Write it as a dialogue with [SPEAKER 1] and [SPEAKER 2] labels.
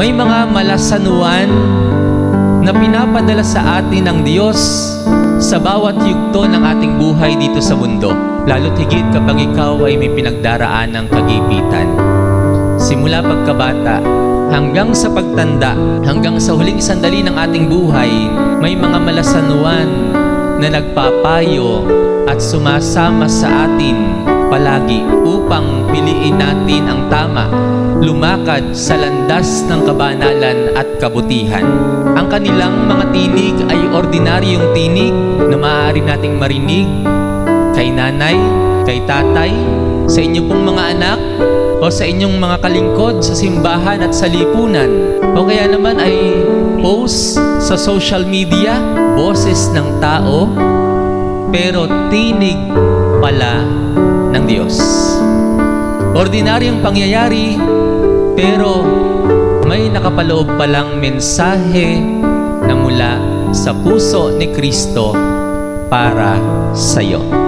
[SPEAKER 1] May mga malasanuan na pinapadala sa atin ng Diyos sa bawat yugto ng ating buhay dito sa mundo. Lalo't higit kapag ikaw ay may pinagdaraan ng kagipitan. Simula pagkabata hanggang sa pagtanda, hanggang sa huling sandali ng ating buhay, may mga malasanuan na nagpapayo at sumasama sa atin palagi upang piliin natin ang tama, lumakad sa landas ng kabanalan at kabutihan. Ang kanilang mga tinig ay ordinaryong tinig na maaari nating marinig kay nanay, kay tatay, sa inyo pong mga anak, o sa inyong mga kalingkod sa simbahan at sa lipunan, o kaya naman ay post sa social media, boses ng tao, pero tinig pala ng Diyos. Ordinaryong pangyayari, pero may nakapaloob palang mensahe na mula sa puso ni Kristo para sa iyo.